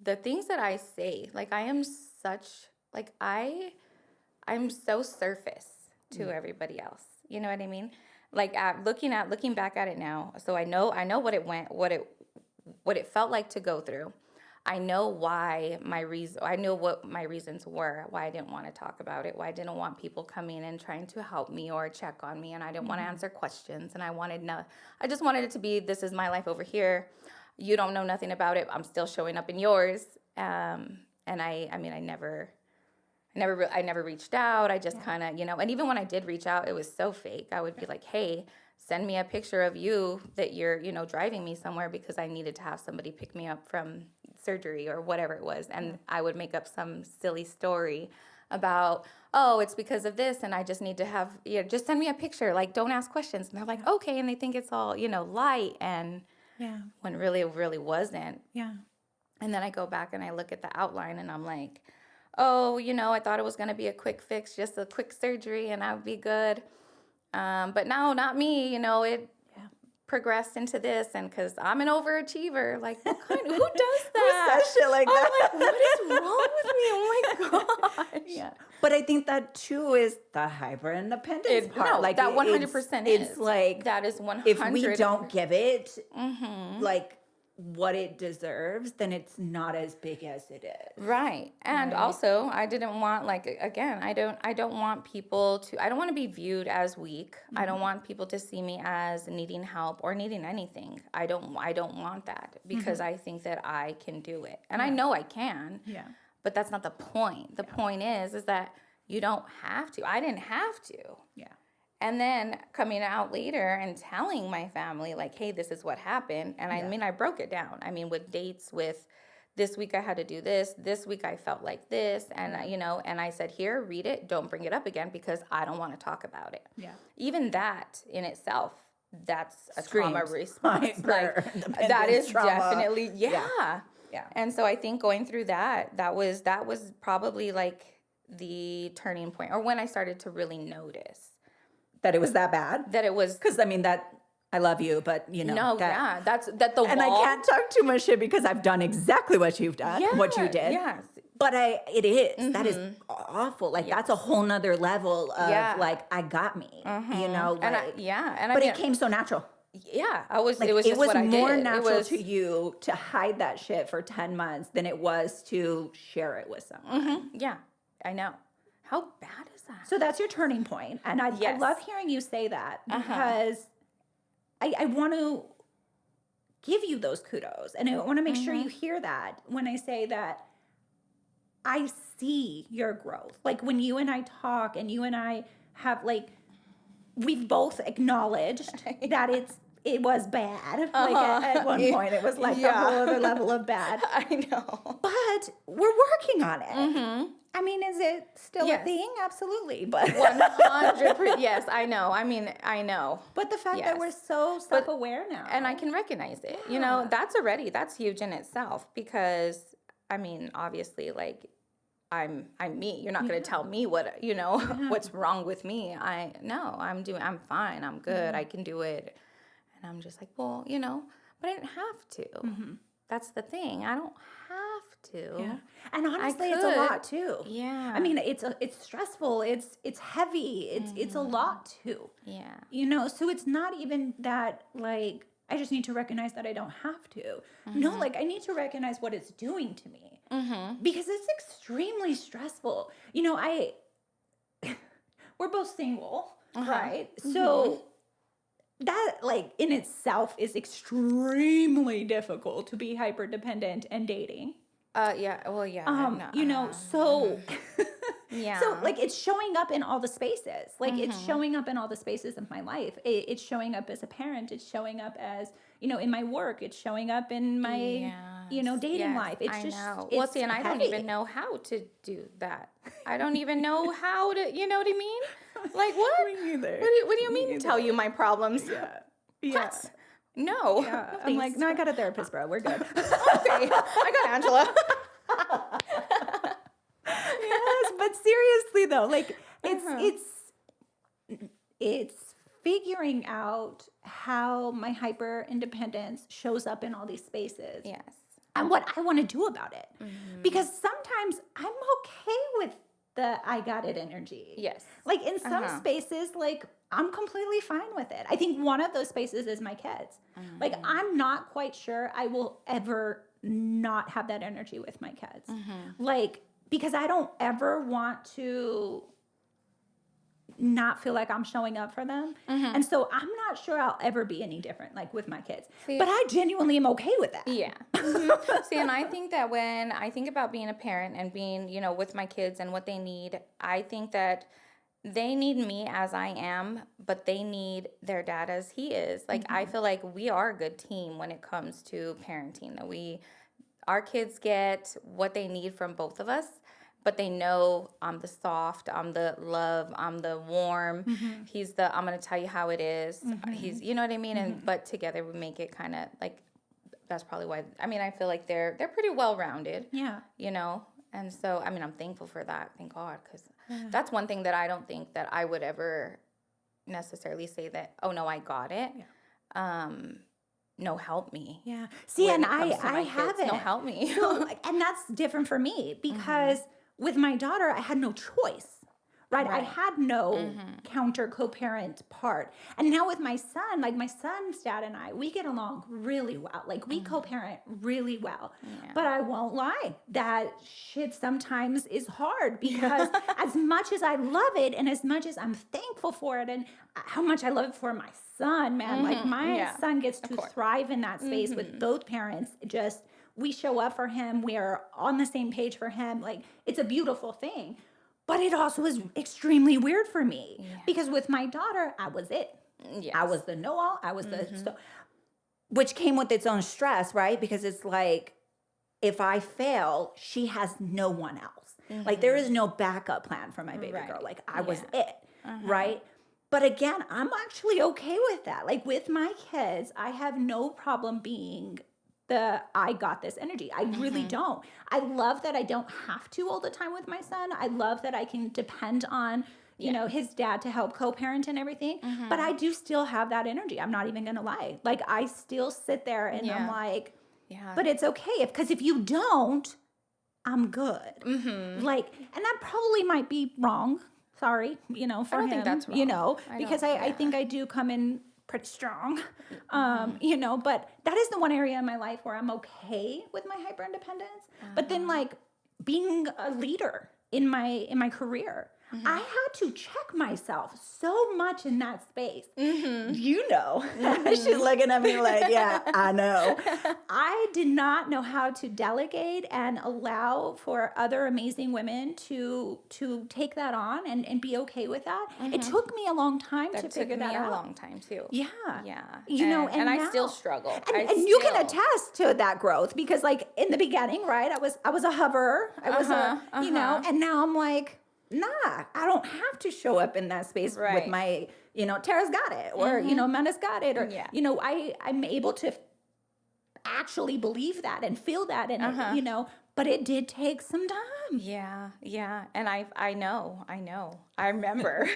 B: the things that I say, like I am such, like I'm so surface to everybody else. You know what I mean? Like looking back at it now, so I know what it felt like to go through. I know what my reasons were, why I didn't want to talk about it, why I didn't want people coming and trying to help me or check on me, and I didn't want to answer questions, and I just wanted it to be, this is my life over here. You don't know nothing about it. I'm still showing up in yours. And I never reached out. I just kind of, and even when I did reach out, it was so fake. I would be like, hey, send me a picture of you that you're, driving me somewhere, because I needed to have somebody pick me up from surgery or whatever it was. And I would make up some silly story about, oh, it's because of this, and I just need to have, just send me a picture. Like, don't ask questions. And they're like, okay. And they think it's all, light. And when really, it really wasn't.
A: Yeah.
B: And then I go back and I look at the outline and I'm like, oh, I thought it was going to be a quick fix, just a quick surgery, and I would be good. But no, not me. It progressed into this, and because I'm an overachiever, like, who does that?
C: Who says shit like that?
B: I'm like, what is wrong with me? Oh my gosh.
C: Yeah. But I think that too is the hyper independence part.
B: No,
C: like
B: that 100% is.
C: It's like,
B: that is 100%.
C: if we don't give it like what it deserves, then it's not as big as it is.
B: Right. And also, I didn't want, like, again, I don't want people to, I don't want to be viewed as weak. I don't want people to see me as needing help or needing anything. I don't want that, because I think that I can do it. And I know I can.
A: Yeah.
B: But that's not the point. The point is that you don't have to. I didn't have to.
A: Yeah.
B: And then coming out later and telling my family, like, hey, this is what happened. And I mean, I broke it down. I mean, with dates, with this week I had to do this week I felt like this. And, and I said, here, read it. Don't bring it up again, because I don't want to talk about it.
A: Yeah.
B: Even that in itself, that's a
C: Screams
B: trauma response.
C: hyper
B: That is
C: trauma.
B: definitely,
C: Yeah.
B: And so I think going through that was probably like the turning point, or when I started to really notice
C: That it was that bad?
B: that it was.
C: Because, I mean, that, I love you, but,
B: That's the wall.
C: And I can't talk too much shit because I've done exactly what you've done, what you did.
B: Yes.
C: But it is. That is awful. Like, that's a whole nother level of, like, I got me, like.
B: And
C: it came so natural.
B: Yeah, it was
C: Like,
B: just
C: it was
B: what I did.
C: more
B: It
C: natural
B: was-
C: to you to hide that shit for 10 months than it was to share it with someone.
B: Yeah, I know. How bad is that?
A: So that's your turning point. And I love hearing you say that, because I want to give you those kudos. And I want to make sure you hear that when I say that I see your growth. Like, when you and I talk and you and I have, like, we've both acknowledged that it was bad. Like, at one point, it was like a whole other level of bad.
B: I know.
A: But we're working on it. I mean, is it still a thing? Absolutely. But
B: 100%. Yes, I know. I mean, I know.
A: But the fact that we're so self-aware now.
B: And I can recognize it. That's huge in itself, because, I mean, obviously, like, I'm me. You're not going to tell me what, what's wrong with me. I'm fine. I'm good. I can do it. And I'm just like, well, but I didn't have to. That's the thing. I don't have to.
A: Yeah. And honestly, it's a lot too.
B: Yeah.
A: I mean, it's stressful. It's heavy. It's a lot too.
B: Yeah.
A: So it's not even that, like, I just need to recognize that I don't have to. No, like, I need to recognize what it's doing to me. Because it's extremely stressful. We're both single, right? So that, like, in itself is extremely difficult to be hyper dependent and dating.
B: Yeah. Well, yeah.
A: So
B: Yeah.
A: So like it's showing up in all the spaces. Like it's showing up in all the spaces of my life. It's showing up as a parent. It's showing up as, in my work. It's showing up in my, dating life. It's
B: I
A: just,
B: know.
A: it's
B: Well, see, and I don't
A: heavy.
B: even know how to do that. I don't even know how to, you know what I mean? Like what?
A: Me neither.
B: What do you mean tell you my problems?
A: Yeah.
B: What? No.
A: Yeah.
B: No,
A: I'm like,
B: thanks.
A: no, I got a therapist, bro. We're good.
B: Okay. I got Angela.
A: Yes, but seriously though, like it's figuring out how my hyper independence shows up in all these spaces.
B: Yes.
A: And what I want to do about it. Because sometimes I'm okay with the I got it energy.
B: Yes.
A: Like in some spaces, like I'm completely fine with it. I think one of those spaces is my kids. Like I'm not quite sure I will ever not have that energy with my kids. Like, because I don't ever want to not feel like I'm showing up for them. And so I'm not sure I'll ever be any different, like with my kids. But I genuinely am okay with that.
B: Yeah. See, and I think that when I think about being a parent and being, with my kids and what they need, I think that they need me as I am, but they need their dad as he is. Like, I feel like we are a good team when it comes to parenting, that our kids get what they need from both of us, but they know I'm the soft, I'm the love, I'm the warm. He's the, I'm going to tell you how it is. He's, you know what I mean? And, but together we make it kind of like, that's probably why, I feel like they're pretty well-rounded.
A: Yeah.
B: And so, I'm thankful for that. Thank God. Because that's one thing that I don't think that I would ever necessarily say that, oh, no, I got it. Yeah. No, help me.
A: Yeah. See, and I
B: kids,
A: haven't.
B: No, help me.
A: So, and that's different for me because with my daughter, I had no choice. Right? I had no counter co-parent part. And now with my son, like my son's dad and I, we get along really well. Like we co-parent really well. Yeah. But I won't lie, that shit sometimes is hard because as much as I love it and as much as I'm thankful for it and how much I love it for my son, man, like my son gets to thrive in that space with both parents. Just, we show up for him. We are on the same page for him. Like it's a beautiful thing. But it also was extremely weird for me because with my daughter, I was it. Yes. I was the know-all. I was the, which came with its own stress, right? Because it's like, if I fail, she has no one else. Like there is no backup plan for my baby girl. Like I was it, right? But again, I'm actually okay with that. Like with my kids, I have no problem being I got this energy. I really don't. I love that I don't have to all the time with my son. I love that I can depend on, his dad to help co-parent and everything. But I do still have that energy. I'm not even going to lie. Like I still sit there and I'm like, but it's okay. Because if you don't, I'm good. Like, and that probably might be wrong. Sorry, for him. I don't think that's wrong. Because I think I do come in pretty strong, but that is the one area in my life where I'm okay with my hyper independence. But then like being a leader in my career, I had to check myself so much in that space. She's looking at me like, yeah, I know. I did not know how to delegate and allow for other amazing women to take that on and be okay with that. It took me a long time to figure that out.
B: It took me a long time too.
A: Yeah.
B: Yeah. And
A: now,
B: I still struggle.
A: And you can attest to that growth because like in the beginning, right, I was a hover. I was and now I'm like, nah, I don't have to show up in that space with my, Tara's got it or, Mana's got it or, I'm able to actually believe that and feel that and, but it did take some time.
B: Yeah. And I know. I remember.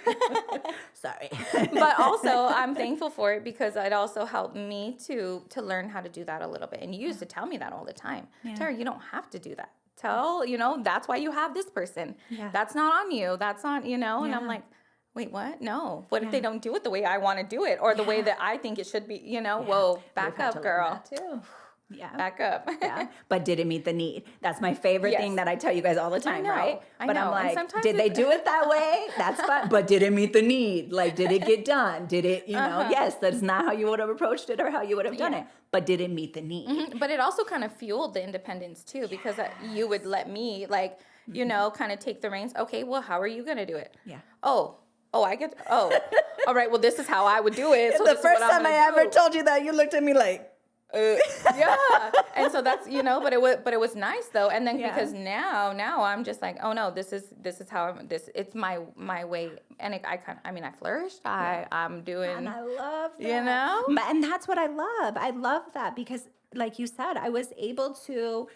A: Sorry.
B: But also I'm thankful for it because it also helped me to learn how to do that a little bit. And you used to tell me that all the time. Yeah. Tara, you don't have to do that. That's why you have this person. Yeah. That's not on you. That's on, and I'm like, wait, what? No. What if they don't do it the way I want to do it or the way that I think it should be, whoa, back up, girl.
A: Too.
C: Yeah.
B: back up.
C: Yeah. But did it meet the need? That's my favorite
B: Yes.
C: thing that I tell you guys all the time,
B: know,
C: right?
B: I
C: But
B: know.
C: I'm
B: And
C: like,
B: sometimes
C: did they
B: it's-
C: do it that way? That's fine. But did it meet the need? Like, did it get done? Did it, yes, that's not how you would have approached it or how you would have done
B: Yeah.
C: it. But did it meet the need?
B: Mhm. But it also kind of fueled the independence too, because you would let me like, kind of take the reins. Okay, well, how are you going to do it?
C: Yeah.
B: Oh, I get, all right, well, this is how I would do it. So
C: The
B: this is what
C: first
B: I'm
C: time I
B: gonna
C: ever
B: do.
C: told you that, you looked at me like,
B: Yeah. And so that's, but it was nice though. And then
C: Yeah.
B: because now I'm just like, oh no, this is how it's my way. And I flourished. I'm doing,
C: and I love that. And that's what I love. I love that because, like you said, I was able to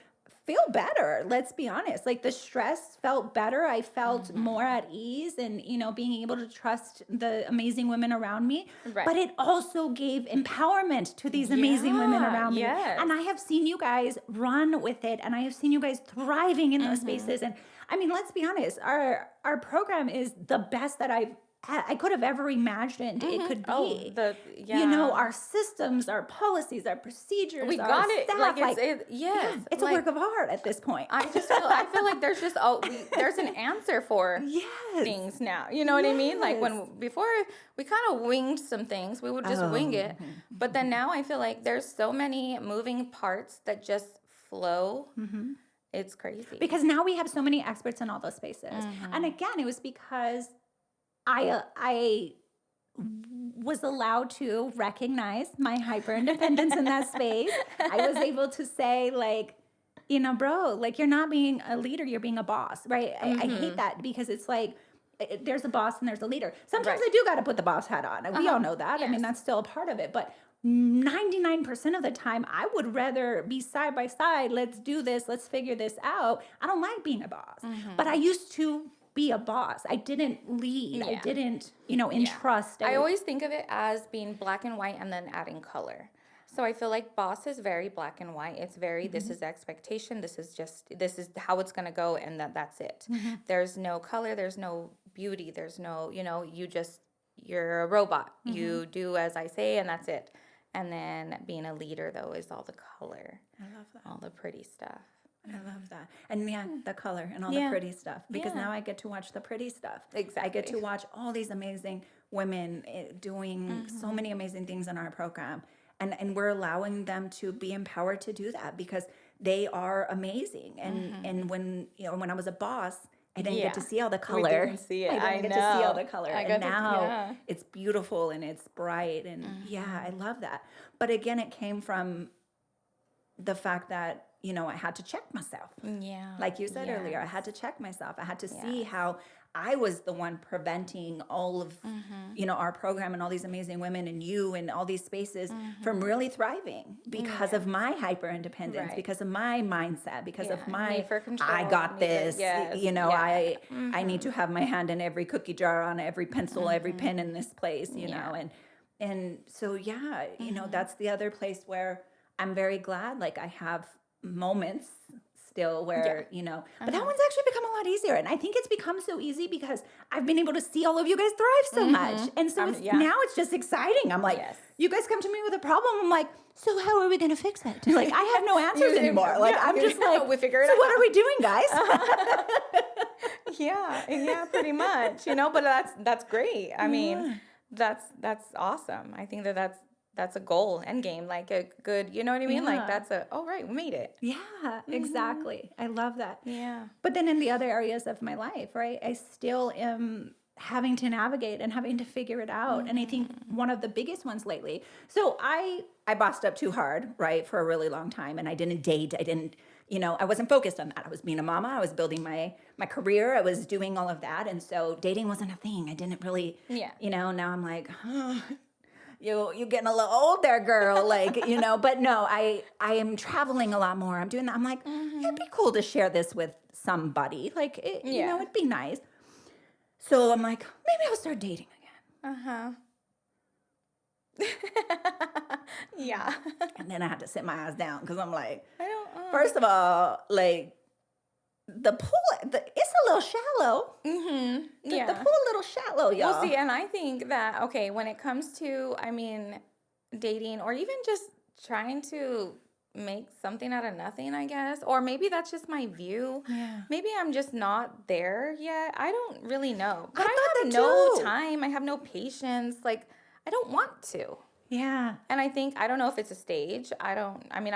C: feel better. Let's be honest. Like the stress felt better. I felt more at ease and, being able to trust the amazing women around me.
B: Right.
C: But it also gave empowerment to these amazing women around me.
B: Yes.
C: And I have seen you guys run with it and I have seen you guys thriving in those spaces. And let's be honest, our program is the best that I could have ever imagined it could be. Our systems, our policies, our procedures,
B: we
C: our
B: got it.
C: staff,
B: Like,
C: it's a work of art at this point.
B: I feel like there's just there's an answer for things now. You know what I mean? Like before we kind of winged some things, we would just wing it. But then now I feel like there's so many moving parts that just flow. It's crazy.
C: Because now we have so many experts in all those spaces. And again, it was because I was allowed to recognize my hyper independence in that space. I was able to say, like, bro, like, you're not being a leader, you're being a boss, right? I hate that because it's like there's a boss and there's a leader. Sometimes I do got to put the boss hat on. And we all know that.
B: Yes.
C: That's still a part of it. But 99% of the time, I would rather be side by side. Let's do this. Let's figure this out. I don't like being a boss. But I used to be a boss. I didn't lead. I didn't, entrust.
B: I always think of it as being black and white and then adding color. So I feel like boss is very black and white. It's very, this is the expectation. This is how it's going to go. And that's it. There's no color. There's no beauty. There's no, you're a robot. You do as I say and that's it. And then being a leader though is all the color. I love that. All the pretty stuff.
C: I love that. And the color and all the pretty stuff. Because now I get to watch the pretty stuff.
B: Exactly.
C: I get to watch all these amazing women doing so many amazing things in our program. And we're allowing them to be empowered to do that because they are amazing. And when I was a boss, I didn't get to see all the color.
B: We didn't see it.
C: I didn't get to see all the color. And now
B: yeah.
C: it's beautiful and it's bright. And I love that. But again, it came from the fact that, I had to check myself.
B: Yeah.
C: Like you said earlier, I had to check myself. I had to see how I was the one preventing all of, our program and all these amazing women and you and all these spaces from really thriving because of my hyper independence, because of my mindset, because of my,
B: need for control,
C: I got this, I need to have my hand in every cookie jar, on every pencil, every pen in this place, know, and so, that's the other place where I'm very glad, like I have moments still where, but that one's actually become a lot easier. And I think it's become so easy because I've been able to see all of you guys thrive so much. And so now it's just exciting. I'm like, you guys come to me with a problem. I'm like, so how are we going to fix it? Like, I have no answers anymore. Like, I'm just like,
B: we figure it
C: so
B: out.
C: what are we doing, guys?
B: Yeah, pretty much, but that's great. I mean, that's awesome. I think that's a goal end game, like a good, you know what I mean? Like that's right, we made it.
C: Yeah, exactly. I love that.
B: Yeah.
C: But then in the other areas of my life, right, I still am having to navigate and having to figure it out. And I think one of the biggest ones lately, so I bossed up too hard, right, for a really long time. And I didn't date. I didn't, I wasn't focused on that. I was being a mama. I was building my career. I was doing all of that. And so dating wasn't a thing. I didn't really, now I'm like, you getting a little old there, girl. Like, but no, I am traveling a lot more. I'm doing that. I'm like, it'd be cool to share this with somebody. Like, it'd be nice. So I'm like, maybe I'll start dating again.
B: Yeah.
C: And then I had to sit my ass down because I'm like,
B: first
C: first of all, like, the pool, it's a little shallow. The pool a little shallow, y'all.
B: Well, see, and I think that, okay, when it comes to, dating or even just trying to make something out of nothing, I guess. Or maybe that's just my view.
C: Yeah.
B: Maybe I'm just not there yet. I don't really know. But
C: I
B: I
C: thought
B: have
C: that
B: no
C: too.
B: time. I have no patience. Like, I don't want to.
C: Yeah.
B: And I think, I don't know if it's a stage. I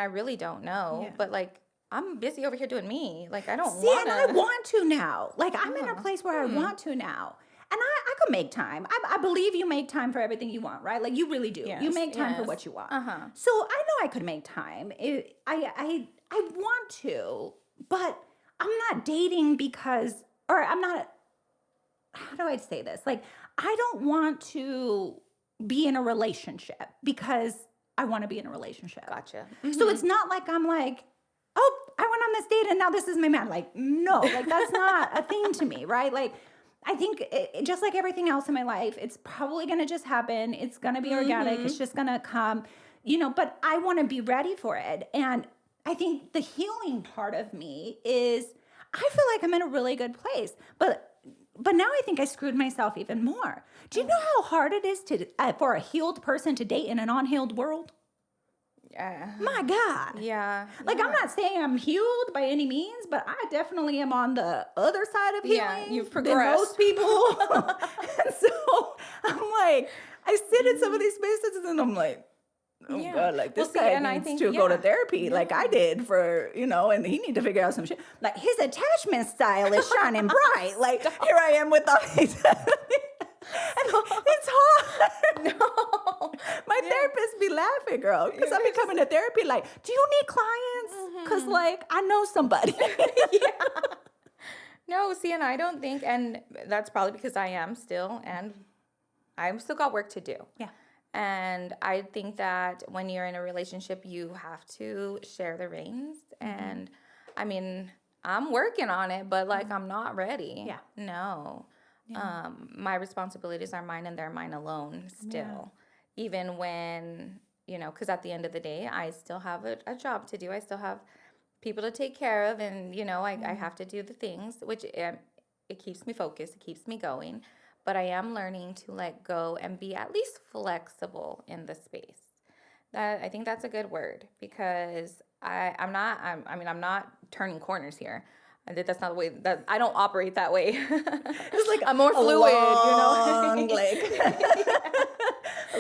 B: really don't know.
C: Yeah.
B: But like, I'm busy over here doing me. Like, I don't
C: See,
B: want
C: and I want to now. Like, I'm in a place where I want to now. And I could make time. I believe you make time for everything you want, right? Like, you really do. You
B: Yes,
C: make time for
B: yes.
C: what you want.
B: Uh-huh.
C: So I know I could make time. I want to, but I'm not dating because, or I'm not, how do I say this? Like, I don't want to be in a relationship because I want to be in a relationship.
B: Gotcha.
C: So it's not like I'm like, oh, I went on this date and now this is my man. Like, no, like that's not a thing to me, right? Like, I think just like everything else in my life, it's probably going to just happen. It's going to be organic. It's just going to come, but I want to be ready for it. And I think the healing part of me is I feel like I'm in a really good place, but now I think I screwed myself even more. Do you know how hard it is for a healed person to date in an unhealed world? My God.
B: Yeah.
C: Like, I'm not saying I'm healed by any means, but I definitely am on the other side of healing.
B: Yeah, you've
C: than
B: progressed.
C: most people. And so I'm like, I sit in some of these spaces and I'm like, oh
B: Yeah.
C: God, like this
B: Well, see,
C: guy
B: and I
C: needs
B: think-
C: to go to
B: yeah.
C: therapy like I did for, and he need to figure out some shit. Like, his attachment style is shining bright. Like, here I am with all these. And it's hard.
B: No.
C: My therapist be laughing, girl, because I be coming to therapy like, do you need clients? Because, like, I know somebody.
B: No, see, and I don't think, and that's probably because I am still, and I've still got work to do.
C: Yeah.
B: And I think that when you're in a relationship, you have to share the reins. And I mean, I'm working on it, but like, I'm not ready.
C: Yeah.
B: No. My responsibilities are mine and they're mine alone still. Even when, because at the end of the day, I still have a job to do. I still have people to take care of. And, I have to do the things, which it keeps me focused. It keeps me going. But I am learning to let go and be at least flexible in the space. I think that's a good word because I'm not turning corners here. That's not the way that I don't operate that way. It's like I'm more fluid,
C: long,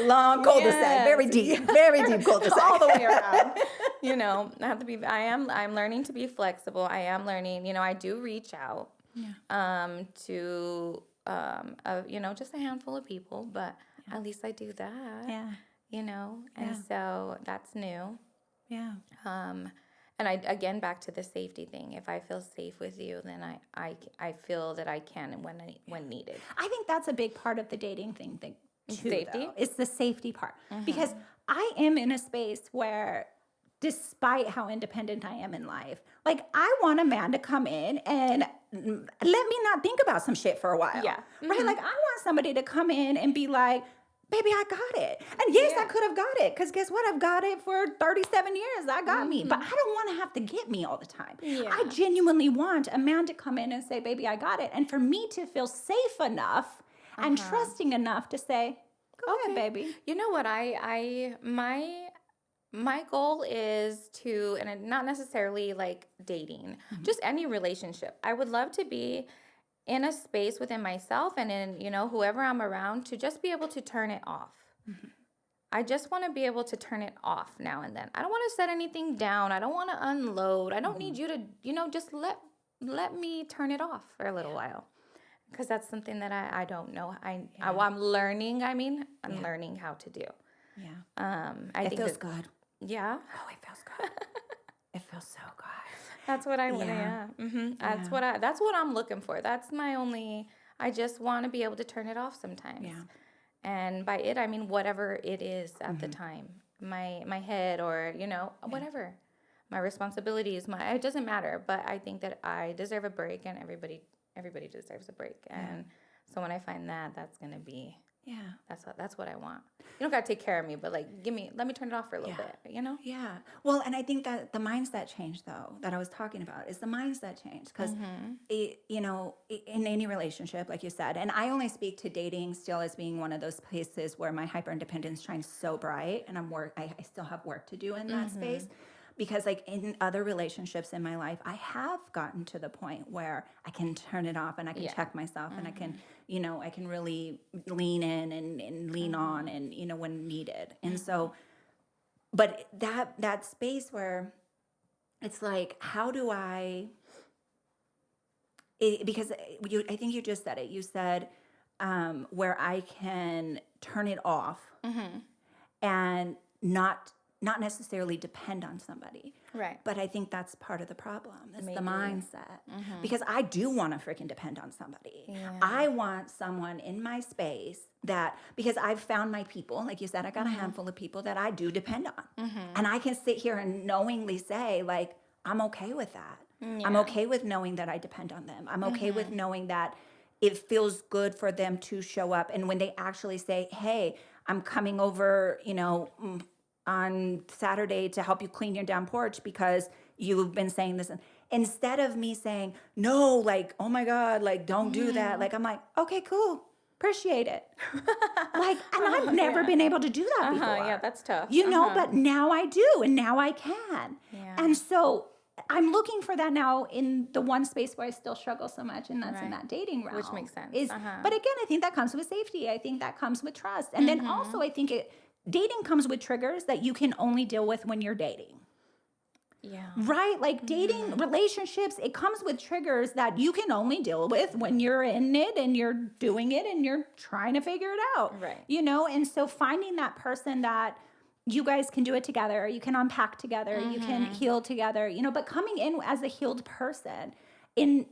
C: long cul-de-sac, very deep cul-de-sac.
B: all the way around. I have to be. I'm learning to be flexible. I am learning. I do reach out to just a handful of people, but at least I do that.
C: Yeah.
B: And so that's new.
C: Yeah.
B: And again, back to the safety thing. If I feel safe with you, then I feel that I can when needed.
C: I think that's a big part of the dating thing too,
B: Safety?
C: though. It's the safety part. Because I am in a space where, despite how independent I am in life, like, I want a man to come in and let me not think about some shit for a while.
B: Yeah.
C: Right? Like, I want somebody to come in and be like, baby, I got it. And yes, I could have got it. Because guess what? I've got it for 37 years. I got me. But I don't want to have to get me all the time.
B: Yeah.
C: I genuinely want a man to come in and say, baby, I got it. And for me to feel safe enough and trusting enough to say, go ahead, baby.
B: You know what? My goal is to, and not necessarily like dating, just any relationship. I would love to be in a space within myself and in, whoever I'm around, to just be able to turn it off. I just want to be able to turn it off now and then. I don't want to set anything down. I don't want to unload. I don't need you to, just let me turn it off for a little while. Because that's something that I don't know. I'm learning. I'm learning how to do.
C: Yeah.
B: I
C: It
B: think
C: feels good.
B: Yeah.
C: Oh, it feels good. It feels so good.
B: That's what I want.
C: Yeah.
B: That's what I'm looking for. That's my only. I just want to be able to turn it off sometimes.
C: Yeah.
B: And by it, I mean whatever it is at the time. My head or whatever. My responsibilities. It doesn't matter. But I think that I deserve a break, and everybody deserves a break. And so when I find that, that's gonna be.
C: Yeah.
B: That's what I want. You don't gotta take care of me, but like let me turn it off for a little bit,
C: Yeah. Well, and I think that the mindset change, though, that I was talking about is the mindset change. Because, in any relationship, like you said, and I only speak to dating still as being one of those places where my hyper independence shines so bright, and I still have work to do in that space. because like in other relationships in my life, I have gotten to the point where I can turn it off and I can check myself and I can, I can really lean in and lean on and, when needed. And so, but that space where it's like, how do because I think you just said it. You said where I can turn it off and not necessarily depend on somebody.
B: Right.
C: But I think that's part of the problem. It's
B: Maybe.
C: the mindset. Because I do want to freaking depend on somebody.
B: Yeah.
C: I want someone in my space because I've found my people, like you said, I got a handful of people that I do depend on. And I can sit here and knowingly say, like, I'm okay with that.
B: Yeah.
C: I'm okay with knowing that I depend on them. I'm okay with knowing that it feels good for them to show up. And when they actually say, hey, I'm coming over, on Saturday to help you clean your damn porch because you've been saying this. Instead of me saying, no, like, oh my God, like, don't do that. Like, I'm like, okay, cool. Appreciate it. Like, and I've never been able to do that before.
B: Yeah, that's tough.
C: But now I do, and now I can.
B: Yeah.
C: And so I'm looking for that now in the one space where I still struggle so much, and that's in that dating realm.
B: Which makes sense.
C: But again, I think that comes with safety. I think that comes with trust. And then also I think dating comes with triggers that you can only deal with when you're dating.
B: Yeah.
C: Right? Like dating, relationships, it comes with triggers that you can only deal with when you're in it and you're doing it and you're trying to figure it out.
B: Right.
C: And so finding that person that you guys can do it together, you can unpack together, you can heal together, but coming in as a healed person and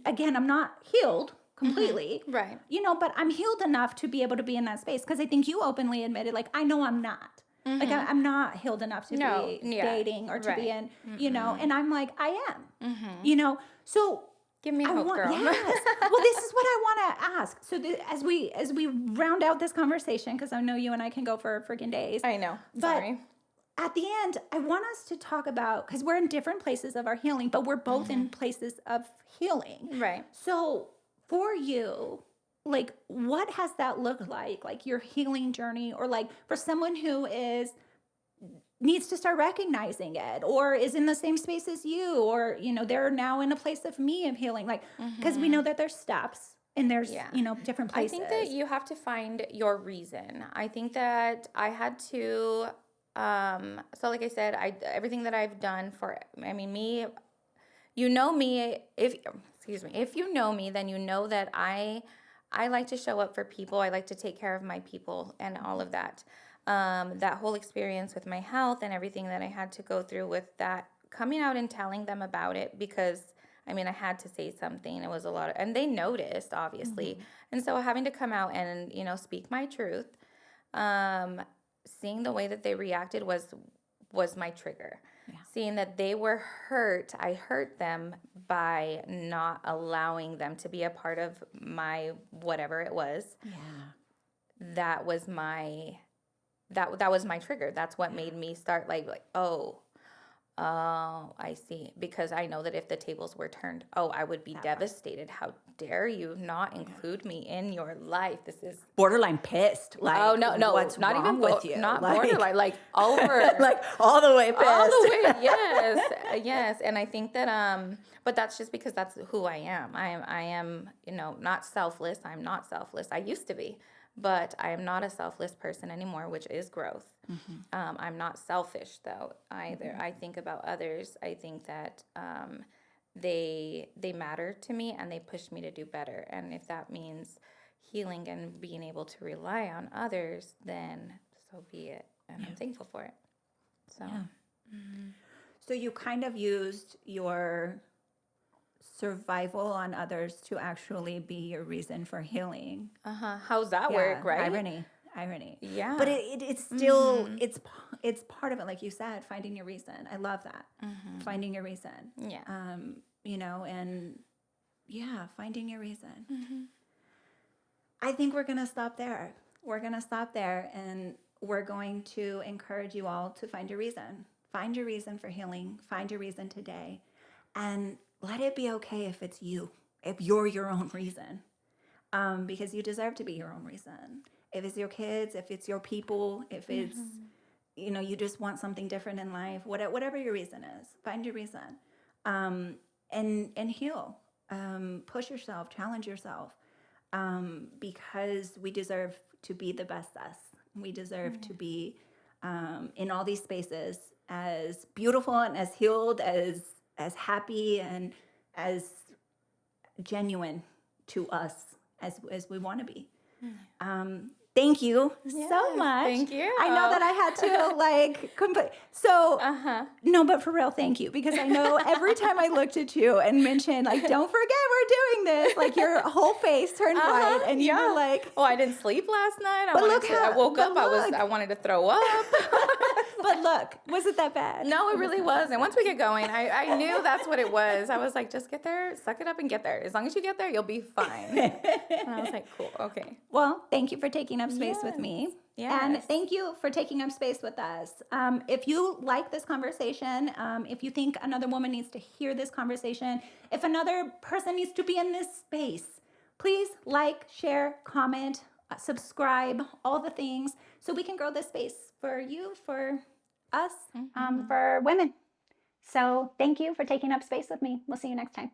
C: again, I'm not healed completely.
B: Right.
C: But I'm healed enough to be able to be in that space because I think you openly admitted, like, I know I'm not. Like, I'm not healed enough to be dating or to be in, and I'm like, I am, so.
B: Give me a hope, girl.
C: Yes. Well, this is what I want to ask. So as we round out this conversation, because I know you and I can go for freaking days.
B: I know. Sorry.
C: But at the end, I want us to talk about, because we're in different places of our healing, but we're both in places of healing.
B: Right.
C: So for you, like, what has that looked like your healing journey, or like for someone who needs to start recognizing it, or is in the same space as you, or, they're now in a place of healing, like, because we know that there's steps and there's, different places.
B: I think that you have to find your reason. I think that I had to, so like I said, everything that I've done me, if you know me, then you know that I like to show up for people. I like to take care of my people and all of that. That whole experience with my health and everything that I had to go through with that, coming out and telling them about it, because I had to say something. It was a lot and they noticed, obviously. And so having to come out and, speak my truth, seeing the way that they reacted was my trigger. Yeah. Seeing that they were hurt, I hurt them by not allowing them to be a part of my whatever it was. Yeah. That was my trigger. That's what made me start like, oh, I see. Because I know that if the tables were turned, I would be devastated. How dare you not include me in your life? This is
C: borderline pissed. Like,
B: oh no,
C: what's
B: not
C: wrong
B: even
C: with you?
B: Not
C: like,
B: borderline, like over,
C: like all the way pissed.
B: All the way, yes. And I think that, but that's just because that's who I am. I am, not selfless. I'm not selfless. I used to be. But I am not a selfless person anymore, which is growth. I'm not selfish, though, either. I think about others. I think that they matter to me, and they push me to do better. And if that means healing and being able to rely on others, then so be it. And I'm thankful for it. So,
C: So you kind of used your survival on others to actually be your reason for healing.
B: How's that work, right?
C: Irony.
B: Yeah.
C: But it's still, it's part of it, like you said, finding your reason. I love that. Finding your reason.
B: Yeah.
C: Finding your reason. I think we're going to stop there. And we're going to encourage you all to find your reason. Find your reason for healing. Find your reason today. And let it be okay if it's you, if you're your own reason, because you deserve to be your own reason. If it's your kids, if it's your people, if it's you just want something different in life, whatever your reason is, find your reason, and heal. Push yourself, challenge yourself, because we deserve to be the best us. We deserve to be in all these spaces as beautiful and as healed, as happy and as genuine to us as we want to be. Thank you so much.
B: Thank you.
C: I know that I had to so no, but for real, thank you, because I know every time I looked at you and mentioned don't forget we're doing this, your whole face turned white and you were like,
B: oh, I didn't sleep last night.
C: I
B: woke up. I wanted to throw up.
C: But look, was it that bad?
B: No, it really wasn't. Once we get going, I knew that's what it was. I was like, just get there, suck it up and get there. As long as you get there, you'll be fine. And I was like, cool, okay.
C: Well, thank you for taking up space with me.
B: Yes.
C: And thank you for taking up space with us. If you like this conversation, if you think another woman needs to hear this conversation, if another person needs to be in this space, please share, comment, subscribe, all the things, so we can grow this space for you, for us, for women. So thank you for taking up space with me. We'll see you next time.